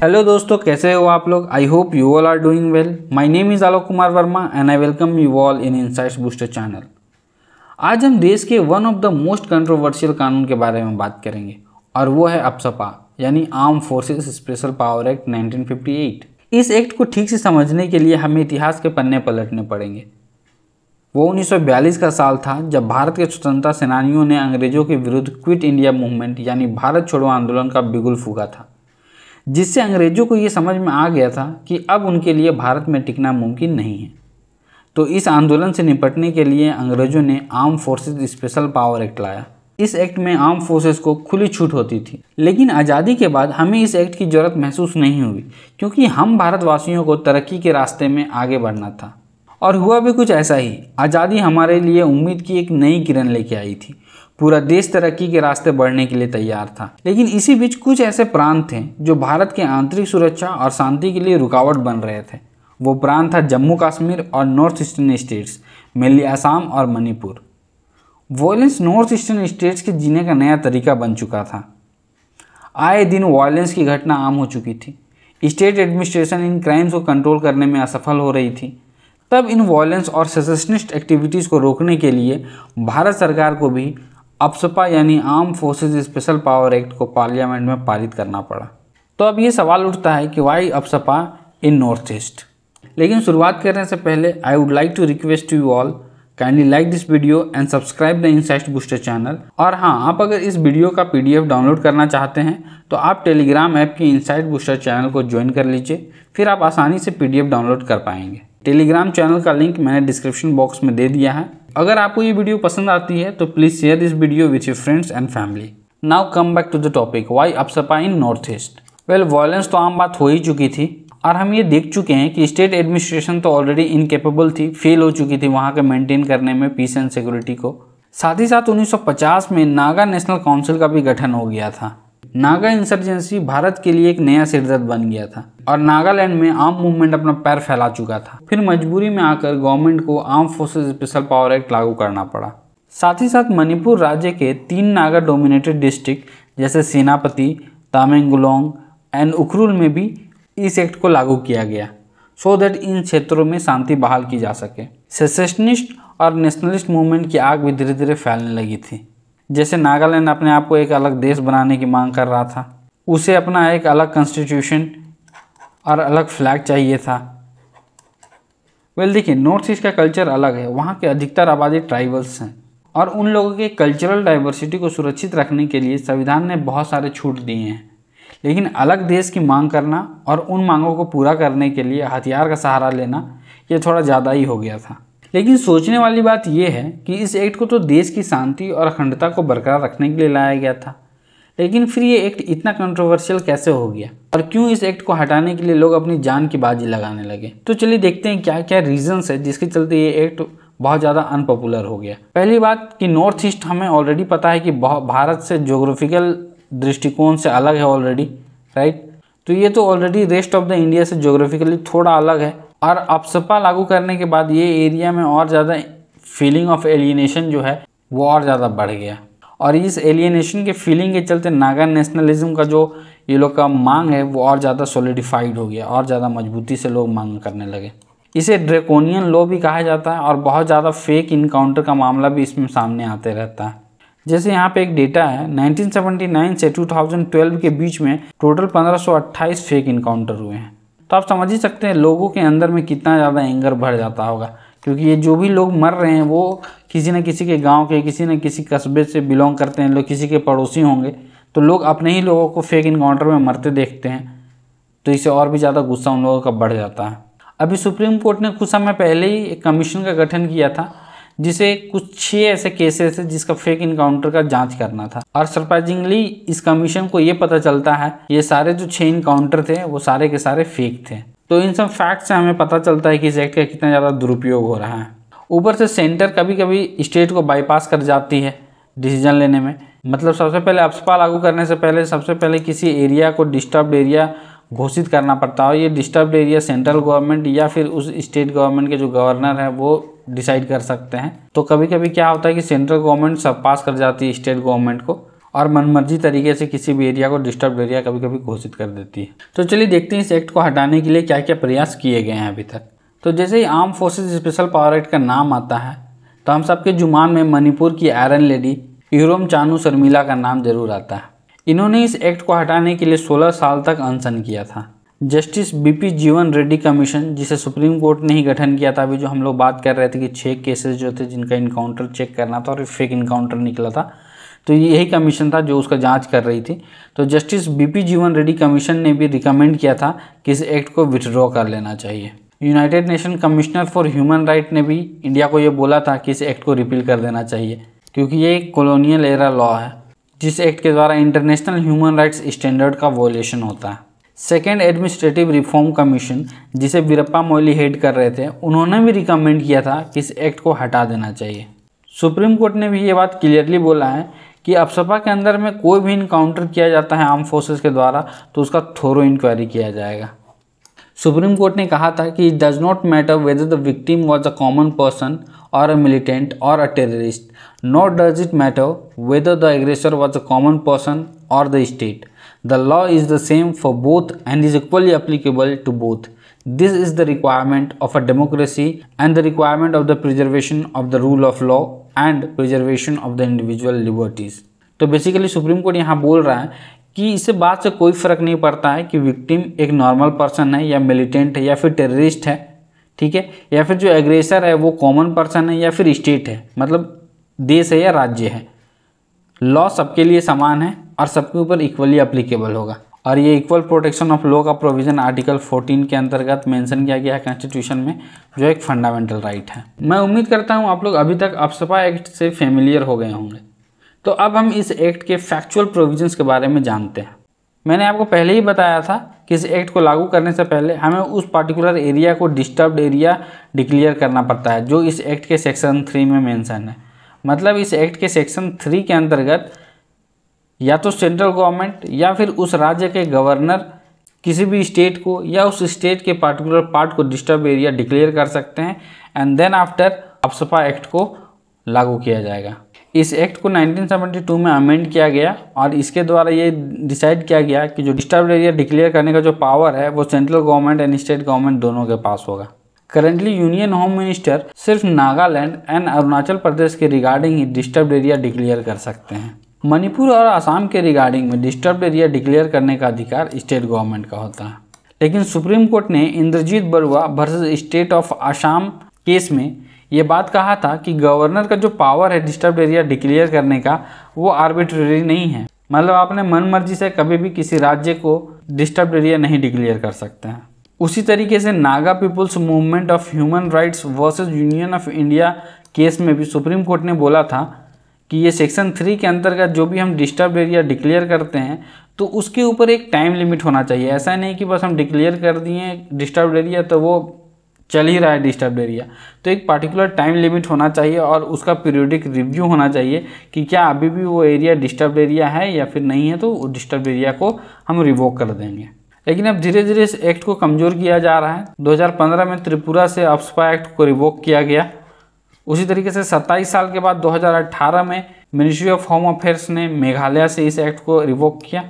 Hello दोस्तों, कैसे हो आप लोग। I hope you all are doing well. My name is Alok Kumar Verma and I welcome you all in Insights Booster channel. आज हम देश के one of the most controversial कानून के बारे में बात करेंगे और वो है अप्सपा यानी arm forces special power act 1958। इस एक्ट को ठीक से समझने के लिए हमें इतिहास के पन्ने पलटने पड़ेंगे। वो 1942 का साल था जब भारत के स्वतंत्रता सेनानियों ने अंग्रेजों के विरुद्ध क्विट इंडिया मूवमेंट यानी भारत छोड़ो आंदोलन का बिगुल फूंका था, जिससे अंग्रेजों को ये समझ में आ गया था कि अब उनके लिए भारत में टिकना मुमकिन नहीं है। तो इस आंदोलन से निपटने के लिए अंग्रेजों ने arm forces special power act लाया। इस एक्ट में आर्म फोर्सेस को खुली छूट होती थी, लेकिन आज़ादी के बाद हमें इस एक्ट की ज़रूरत महसूस नहीं हुई, क्योंकि हम भारतवासियों को तरक्की के रास्ते में आगे बढ़ना था। और हुआ भी कुछ ऐसा ही। आज़ादी हमारे लिए उम्मीद की एक नई किरण लेके आई थी। पूरा देश तरक्की के रास्ते बढ़ने के लिए तैयार था, लेकिन इसी बीच कुछ ऐसे प्रांत थे जो भारत के आंतरिक सुरक्षा और शांति के लिए रुकावट बन रहे थे। वो प्रांत था जम्मू कश्मीर और north eastern states, mainly Assam और Manipur. Violence north eastern states के जीने का नया तरीका बन चुका था। आए दिन वॉयलेंस की घटना आम हो चुकी थी। स्टेट एडमिनिस्ट्रेशन इन क्राइम्स को कंट्रोल करने में असफल हो रही थी। तब इन वॉयलेंस और सेसेशनिस्ट एक्टिविटीज़ को रोकने के लिए भारत सरकार को भी अप्सपा यानी arm forces special power act को पार्लियामेंट में पारित करना पड़ा। तो अब ये सवाल उठता है कि why AFSPA in north east. लेकिन शुरुआत करने से पहले I would like to request you all kindly like this video and subscribe the Insights Booster channel. और हाँ, आप अगर इस वीडियो का PDF डाउनलोड करना चाहते हैं तो आप टेलीग्राम ऐप के इनसाइट बूस्टर चैनल को ज्वाइन कर लीजिए, फिर आप आसानी से PDF डाउनलोड कर पाएंगे। टेलीग्राम चैनल का लिंक मैंने डिस्क्रिप्शन बॉक्स में दे दिया है। अगर आपको ये वीडियो पसंद आती है तो please share this video with your friends and family. Now come back to the topic, why AFSPA in north east. Well, violence तो आम बात हो ही चुकी थी और हम ये देख चुके हैं कि स्टेट एडमिनिस्ट्रेशन तो ऑलरेडी इनकेपेबल थी, फेल हो चुकी थी वहाँ के मेंटेन करने में पीस एंड सिक्योरिटी को। साथ ही साथ 1950 में नागा नेशनल काउंसिल का भी गठन हो गया था। नागा इंसर्जेंसी भारत के लिए एक नया सिरदर्द बन गया था और नागालैंड में आर्म मूवमेंट अपना पैर फैला चुका था। फिर मजबूरी में आकर गवर्नमेंट को arm forces special power act लागू करना पड़ा। साथ ही साथ मणिपुर राज्य के 3 नागा डोमिनेटेड डिस्ट्रिक्ट जैसे सेनापति, तामेंगलोंग एंड उखरुल में भी इस एक्ट को लागू किया गया, सो दैट इन क्षेत्रों में शांति बहाल की जा सके। सेसेशनिस्ट और नेशनलिस्ट मूवमेंट की आग भी धीरे धीरे फैलने लगी थी। जैसे नागालैंड अपने आप को एक अलग देश बनाने की मांग कर रहा था, उसे अपना एक अलग कॉन्स्टिट्यूशन और अलग फ्लैग चाहिए था। वेल देखिए, नॉर्थ ईस्ट का कल्चर अलग है। वहाँ के अधिकतर आबादी ट्राइबल्स हैं और उन लोगों के कल्चरल डाइवर्सिटी को सुरक्षित रखने के लिए संविधान ने बहुत सारे छूट दिए हैं। लेकिन अलग देश की मांग करना और उन मांगों को पूरा करने के लिए हथियार का सहारा लेना, ये थोड़ा ज़्यादा ही हो गया था। लेकिन सोचने वाली बात यह है कि इस एक्ट को तो देश की शांति और अखंडता को बरकरार रखने के लिए लाया गया था, लेकिन फिर ये एक्ट इतना कंट्रोवर्शियल कैसे हो गया और क्यों इस एक्ट को हटाने के लिए लोग अपनी जान की बाजी लगाने लगे। तो चलिए देखते हैं क्या क्या रीजंस है जिसके चलते ये एक्ट बहुत ज़्यादा अनपॉपुलर हो गया। पहली बात कि नॉर्थ ईस्ट हमें ऑलरेडी पता है कि भारत से ज्योग्राफिकल दृष्टिकोण से अलग है ऑलरेडी, राइट। तो ये तो already rest of the India से ज्योग्राफिकली थोड़ा अलग है और अप्सपा लागू करने के बाद ये एरिया में और ज़्यादा फीलिंग ऑफ एलियनेशन जो है वो और ज़्यादा बढ़ गया। और इस एलियनेशन के फीलिंग के चलते नागा नेशनलिज्म का जो ये लोग का मांग है वो और ज़्यादा सॉलिडिफाइड हो गया और ज़्यादा मजबूती से लोग मांग करने लगे। इसे ड्रैकोनियन लॉ भी कहा जाता है और बहुत ज़्यादा फेक इनकाउंटर का मामला भी इसमें सामने आते रहता है। जैसे यहाँ पे एक डेटा है, 1979 से 2012 के बीच में टोटल 1528 फेक इनकाउंटर हुए हैं। तो आप समझ ही सकते हैं लोगों के अंदर में कितना ज़्यादा एंगर भर जाता होगा, क्योंकि ये जो भी लोग मर रहे हैं वो किसी न किसी के गांव के, किसी न किसी कस्बे से बिलोंग करते हैं, लोग किसी के पड़ोसी होंगे। तो लोग अपने ही लोगों को फेक इनकाउंटर में मरते देखते हैं, तो इससे और भी ज़्यादा गुस्सा उन लोगों का बढ़ जाता है। अभी सुप्रीम कोर्ट ने कुछ समय पहले ही एक कमीशन का गठन किया था जिसे कुछ 6 ऐसे केसेस है जिसका फेक इनकाउंटर का जांच करना था। और सरप्राइजिंगली इस कमीशन को ये पता चलता है ये सारे जो 6 इनकाउंटर थे वो सारे के सारे फेक थे। तो इन सब फैक्ट से हमें पता चलता है कि इस एक्ट का कितना ज़्यादा दुरुपयोग हो रहा है। ऊपर से सेंटर कभी कभी स्टेट को बाईपास कर जाती है डिसीजन लेने में। मतलब सबसे पहले अप्सपा लागू करने से पहले सबसे पहले किसी एरिया को डिस्टर्ब्ड एरिया घोषित करना पड़ता है। ये डिस्टर्ब्ड एरिया सेंट्रल गवर्नमेंट या फिर उस स्टेट गवर्नमेंट के जो गवर्नर है वो डिसाइड कर सकते हैं। तो कभी कभी क्या होता है कि सेंट्रल गवर्नमेंट सब पास कर जाती है स्टेट गवर्नमेंट को और मनमर्जी तरीके से किसी भी एरिया को डिस्टर्ब एरिया कभी कभी घोषित कर देती है। तो चलिए देखते हैं इस एक्ट को हटाने के लिए क्या क्या प्रयास किए गए हैं अभी तक। तो जैसे ही armed forces special power act का नाम आता है तो हम सबके जुबान में मणिपुर की आयरन लेडी इरोम चानू शर्मिला का नाम जरूर आता है। इन्होंने इस एक्ट को हटाने के लिए 16 साल तक अनशन किया था। जस्टिस बीपी जीवन रेड्डी कमीशन, जिसे सुप्रीम कोर्ट ने ही गठन किया था, अभी जो हम लोग बात कर रहे थे कि 6 केसेस जो थे जिनका इनकाउंटर चेक करना था और फेक इनकाउंटर निकला था, तो यही कमीशन था जो उसका जांच कर रही थी। तो जस्टिस बीपी जीवन रेड्डी कमीशन ने भी रिकमेंड किया था कि इस एक्ट को विथड्रॉ कर लेना चाहिए। United nation commissioner for human right ने भी इंडिया को ये बोला था कि इस एक्ट को रिपील कर देना चाहिए, क्योंकि ये एक कॉलोनियल एरा लॉ है जिस एक्ट के द्वारा इंटरनेशनल ह्यूमन राइट्स स्टैंडर्ड का वॉयलेशन होता है। सेकेंड एडमिनिस्ट्रेटिव रिफॉर्म कमीशन, जिसे वीरप्पा मोइली हेड कर रहे थे, उन्होंने भी रिकमेंड किया था कि इस एक्ट को हटा देना चाहिए। सुप्रीम कोर्ट ने भी ये बात क्लियरली बोला है कि अफसपा के अंदर में कोई भी इनकाउंटर किया जाता है आर्म फोर्सेस के द्वारा तो उसका थोरो इंक्वायरी किया जाएगा। सुप्रीम कोर्ट ने कहा था कि it does not matter whether the victim was a common person और अ मिलिटेंट और a terrorist, not does it matter whether the aggressor was a common person और the state. The law is the same for both and is equally applicable to both. This is the requirement of a democracy and the requirement of the preservation of the rule of law and preservation of the individual liberties. तो basically supreme court यहाँ बोल रहा है कि इससे बात से कोई फ़र्क नहीं पड़ता है कि विक्टिम एक नॉर्मल पर्सन है या मिलिटेंट है या फिर टेररिस्ट है, ठीक है, या फिर जो एग्रेसर है वो कॉमन पर्सन है या फिर स्टेट है, मतलब देश है या राज्य है। लॉ सबके लिए समान है और सबके ऊपर इक्वली अप्लीकेबल होगा। और ये इक्वल प्रोटेक्शन ऑफ लॉ का प्रोविज़न आर्टिकल 14 के अंतर्गत मेंशन किया गया है कॉन्स्टिट्यूशन में, जो एक फंडामेंटल राइट है। मैं उम्मीद करता हूँ आप लोग अभी तक अफसपा एक्ट से फेमिलियर हो गए होंगे। तो अब हम इस एक्ट के फैक्चुअल प्रोविजंस के बारे में जानते हैं। मैंने आपको पहले ही बताया था कि इस एक्ट को लागू करने से पहले हमें उस पार्टिकुलर एरिया को डिस्टर्ब्ड एरिया डिक्लेयर करना पड़ता है, जो इस एक्ट के सेक्शन 3 में मेंशन है। मतलब इस एक्ट के सेक्शन 3 के अंतर्गत या तो सेंट्रल गवर्नमेंट या फिर उस राज्य के गवर्नर किसी भी स्टेट को या उस स्टेट के पार्टिकुलर पार्ट को डिस्टर्ब एरिया डिक्लेयर कर सकते हैं एंड देन आफ्टर अफसपा एक्ट को लागू किया जाएगा। इस एक्ट को 1972 में अमेंड किया गया और इसके द्वारा ये डिसाइड किया गया कि जो डिस्टर्ब एरिया डिक्लेयर करने का जो पावर है वो central government and state government दोनों के पास होगा। करेंटली यूनियन होम मिनिस्टर सिर्फ नागालैंड एंड अरुणाचल प्रदेश के रिगार्डिंग ही डिस्टर्ब एरिया डिक्लेयर कर सकते हैं। मणिपुर और असम के रिगार्डिंग में डिस्टर्ब एरिया डिक्लेयर करने का अधिकार स्टेट गवर्नमेंट का होता है। लेकिन सुप्रीम कोर्ट ने Indrajit Barua versus state of Assam case में ये बात कहा था कि गवर्नर का जो पावर है डिस्टर्ब एरिया डिक्लेयर करने का वो आर्बिट्रेरी नहीं है, मतलब आपने मन मर्जी से कभी भी किसी राज्य को डिस्टर्ब एरिया नहीं डिक्लेयर कर सकते हैं। उसी तरीके से Naga People's movement of human rights versus union of India case में भी सुप्रीम कोर्ट ने बोला था कि ये सेक्शन 3 के अंतर्गत जो भी हम डिस्टर्ब एरिया डिक्लेयर करते हैं तो उसके ऊपर एक टाइम लिमिट होना चाहिए। ऐसा नहीं कि बस हम डिक्लेयर कर दिए डिस्टर्ब एरिया तो वो चल ही रहा है डिस्टर्ब एरिया, तो एक पार्टिकुलर टाइम लिमिट होना चाहिए और उसका पीरियोडिक रिव्यू होना चाहिए कि क्या अभी भी वो एरिया डिस्टर्ब एरिया है या फिर नहीं है, तो डिस्टर्ब एरिया को हम रिवोक कर देंगे। लेकिन अब धीरे धीरे इस एक्ट को कमज़ोर किया जा रहा है। 2015 में त्रिपुरा से अफसपा एक्ट को रिवोक किया गया। उसी तरीके से 27 साल के बाद 2018 में मिनिस्ट्री ऑफ होम अफेयर्स ने मेघालय से इस एक्ट को रिवोक किया।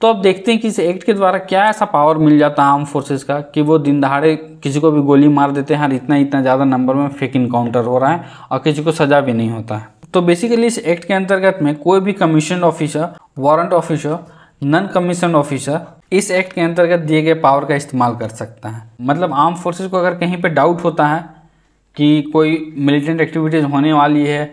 तो अब देखते हैं कि इस एक्ट के द्वारा क्या ऐसा पावर मिल जाता है आर्म फोर्सेस का कि वो दिन दहाड़े किसी को भी गोली मार देते हैं और इतना ज़्यादा नंबर में फेक इनकाउंटर हो रहा है और किसी को सज़ा भी नहीं होता है। तो बेसिकली इस एक्ट के अंतर्गत में कोई भी commission officer, warrant officer, non commission officer इस एक्ट के अंतर्गत दिए गए पावर का इस्तेमाल कर सकता है। मतलब आर्म फोर्सेस को अगर कहीं पे डाउट होता है कि कोई मिलिटेंट एक्टिविटीज़ होने वाली है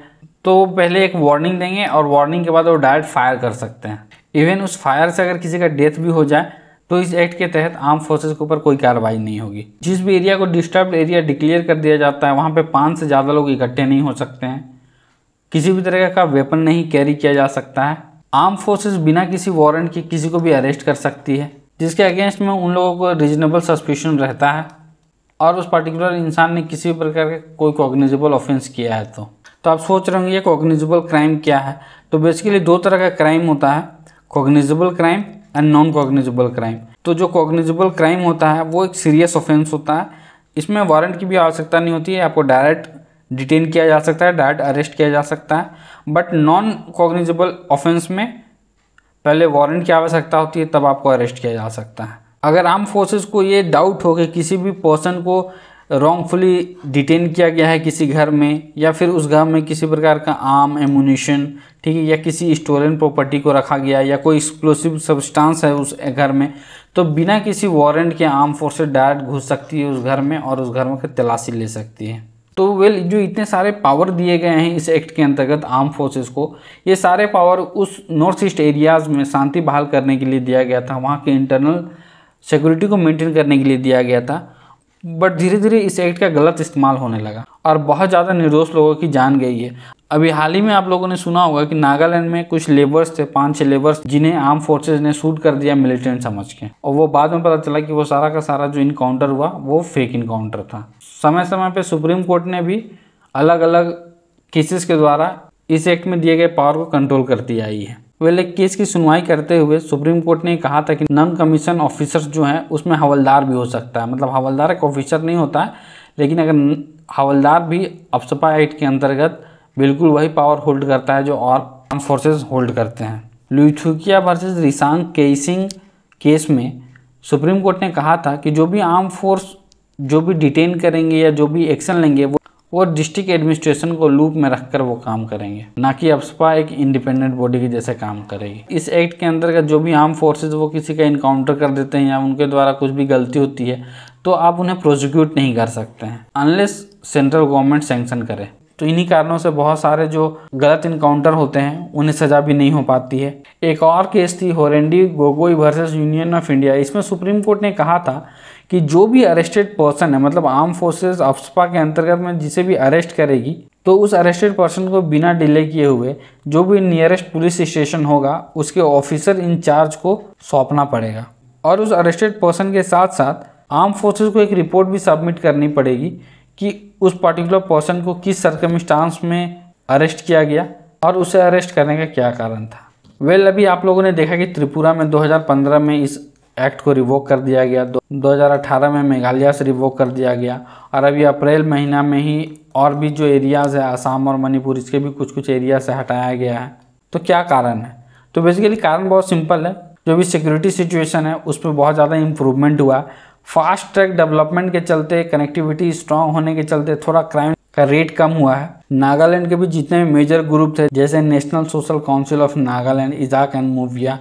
तो वो पहले एक वार्निंग देंगे और वार्निंग के बाद वो डायरेक्ट फायर कर सकते हैं। इवन उस फायर से अगर किसी का डेथ भी हो जाए तो इस एक्ट के तहत आर्म फोर्सेस के ऊपर कोई कार्रवाई नहीं होगी। जिस भी एरिया को डिस्टर्ब्ड एरिया डिक्लेयर कर दिया जाता है वहाँ पे 5 से ज़्यादा लोग इकट्ठे नहीं हो सकते हैं। किसी भी तरह का वेपन नहीं कैरी किया जा सकता है। आर्म फोर्सेस बिना किसी वारंट के किसी को भी अरेस्ट कर सकती है, जिसके अगेंस्ट में उन लोगों को रीजनेबल सस्पिशन रहता है और उस पर्टिकुलर इंसान ने किसी भी प्रकार का कोई कॉग्निजेबल ऑफेंस किया है। तो आप सोच रहे होंगे ये कॉग्निजेबल क्राइम क्या है। तो बेसिकली 2 तरह का क्राइम होता है, cognizable crime and non cognizable crime. तो जो कॉग्निजेबल क्राइम होता है वो एक सीरियस ऑफेंस होता है। इसमें वारंट की भी आवश्यकता नहीं होती है, आपको डायरेक्ट डिटेन किया जा सकता है, डायरेक्ट अरेस्ट किया जा सकता है। बट नॉन कॉग्निजेबल ऑफेंस में पहले वारंट की आवश्यकता होती है, तब आपको अरेस्ट किया जा सकता है। अगर आर्म फोर्सेस को ये डाउट हो कि किसी भी पर्सन को रॉन्गफुली डिटेन किया गया है किसी घर में, या फिर उस घर में किसी प्रकार का आर्म एमुनिशन, ठीक है, या किसी स्टोलन प्रॉपर्टी को रखा गया, या कोई एक्सप्लोसिव सब्सटेंस है उस घर में, तो बिना किसी वारंट के आर्म फोर्सेस डायरेक्ट घुस सकती है उस घर में और उस घर में तलाशी ले सकती है। तो वेल, जो इतने सारे पावर दिए गए हैं इस एक्ट के अंतर्गत आर्म फोर्सेस को, ये सारे पावर उस नॉर्थ ईस्ट एरियाज़ में शांति बहाल करने के लिए दिया गया था, वहाँ के इंटरनल सिक्योरिटी को मेंटेन करने के लिए दिया गया था। बट धीरे धीरे इस एक्ट का गलत इस्तेमाल होने लगा और बहुत ज़्यादा निर्दोष लोगों की जान गई है। अभी हाल ही में आप लोगों ने सुना होगा कि नागालैंड में कुछ लेबर्स थे, 5-6 लेबर्स, जिन्हें आर्म फोर्सेज ने शूट कर दिया मिलिटेंट समझ के, और वो बाद में पता चला कि वो सारा का सारा जो इनकाउंटर हुआ वो फेक इनकाउंटर था। समय समय पे सुप्रीम कोर्ट ने भी अलग अलग केसेस के द्वारा इस एक्ट में दिए गए पावर को कंट्रोल करती आई है। वेल, एक केस की सुनवाई करते हुए सुप्रीम कोर्ट ने कहा था कि नॉन कमीशन ऑफिसर्स जो हैं उसमें हवलदार भी हो सकता है, मतलब हवलदार एक ऑफिसर नहीं होता है, लेकिन अगर हवलदार भी अफस्पा एक्ट के अंतर्गत बिल्कुल वही पावर होल्ड करता है जो और आर्म फोर्सेस होल्ड करते हैं। ल्यूथुकिया वर्सेस रिसांग केसिंग केस में सुप्रीम कोर्ट ने कहा था कि जो भी आर्म फोर्स जो भी डिटेन करेंगे या जो भी एक्शन लेंगे वो डिस्ट्रिक्ट एडमिनिस्ट्रेशन को लूप में रखकर वो काम करेंगे, ना कि अफस्पा एक इंडिपेंडेंट बॉडी के जैसे काम करेगी। इस एक्ट के अंतर्गत जो भी आर्म फोर्सेज वो किसी का इनकाउंटर कर देते हैं या उनके द्वारा कुछ भी गलती होती है तो आप उन्हें प्रोसिक्यूट नहीं कर सकते हैं अनलेस सेंट्रल गवर्नमेंट सैंक्शन करे। तो इन्हीं कारणों से बहुत सारे जो गलत इनकाउंटर होते हैं उन्हें सजा भी नहीं हो पाती है। एक और केस थी Horendi Gogoi versus union of India. इसमें सुप्रीम कोर्ट ने कहा था कि जो भी अरेस्टेड पर्सन है, मतलब आर्म फोर्सेस अफस्पा के अंतर्गत में जिसे भी अरेस्ट करेगी, तो उस अरेस्टेड पर्सन को बिना डिले किए हुए जो भी नियरेस्ट पुलिस स्टेशन होगा उसके ऑफिसर इंचार्ज को सौंपना पड़ेगा। और उस अरेस्टेड पर्सन के साथ साथ आर्म फोर्सेस को एक रिपोर्ट भी सबमिट करनी पड़ेगी कि उस पर्टिकुलर पर्सन को किस सर्कमस्टांस में अरेस्ट किया गया और उसे अरेस्ट करने का क्या कारण था। वेल, अभी आप लोगों ने देखा कि त्रिपुरा में 2015 में इस एक्ट को रिवोक कर दिया गया, 2018 में मेघालय से रिवोक कर दिया गया, और अभी अप्रैल महीना में ही और भी जो एरियाज़ है आसाम और मणिपुर, इसके भी कुछ कुछ एरिया से हटाया गया है। तो क्या कारण है? तो बेसिकली कारण बहुत सिंपल है, जो भी सिक्योरिटी सिचुएशन है उस पर बहुत ज़्यादा इम्प्रूवमेंट हुआ। फास्ट ट्रैक डेवलपमेंट के चलते, कनेक्टिविटी स्ट्रांग होने के चलते थोड़ा क्राइम का रेट कम हुआ है। नागालैंड के भी जितने भी मेजर ग्रुप थे जैसे national social council of Nagaland, Isak and Muivah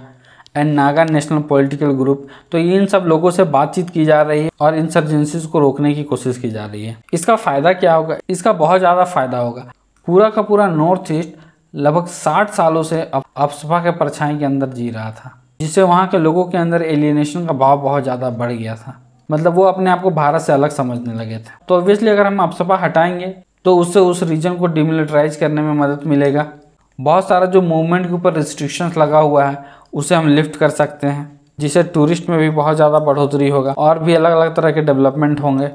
and Naga national political group, तो इन सब लोगों से बातचीत की जा रही है और इंसर्जेंसीज को रोकने की कोशिश की जा रही है। इसका फ़ायदा क्या होगा? इसका बहुत ज़्यादा फायदा होगा। पूरा का पूरा नॉर्थ ईस्ट लगभग 60 सालों से अफस्पा के परछाई के अंदर जी रहा था, जिससे वहाँ के लोगों के अंदर एलियनेशन का भाव बहुत ज़्यादा बढ़ गया था, मतलब वो अपने आप को भारत से अलग समझने लगे थे। तो ऑब्वियसली अगर हम अफस्पा हटाएंगे तो उससे उस रीजन को डिमिलिटराइज करने में मदद मिलेगा। बहुत सारा जो मूवमेंट के ऊपर रिस्ट्रिक्शंस लगा हुआ है उसे हम लिफ्ट कर सकते हैं, जिससे टूरिस्ट में भी बहुत ज़्यादा बढ़ोतरी होगा और भी अलग अलग तरह के डेवलपमेंट होंगे,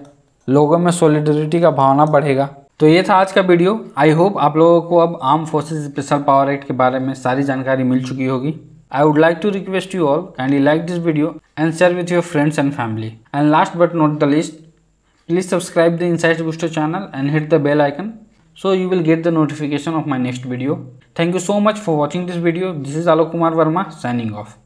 लोगों में सॉलिडरिटी का भावना बढ़ेगा। तो ये था आज का वीडियो। आई होप आप लोगों को अब arm forces special power act के बारे में सारी जानकारी मिल चुकी होगी। I would like to request you all kindly like this video and share with your friends and family. And last but not the least, please subscribe the Insights Booster channel and hit the bell icon so you will get the notification of my next video. Thank you so much for watching this video. This is Alok Kumar Verma signing off.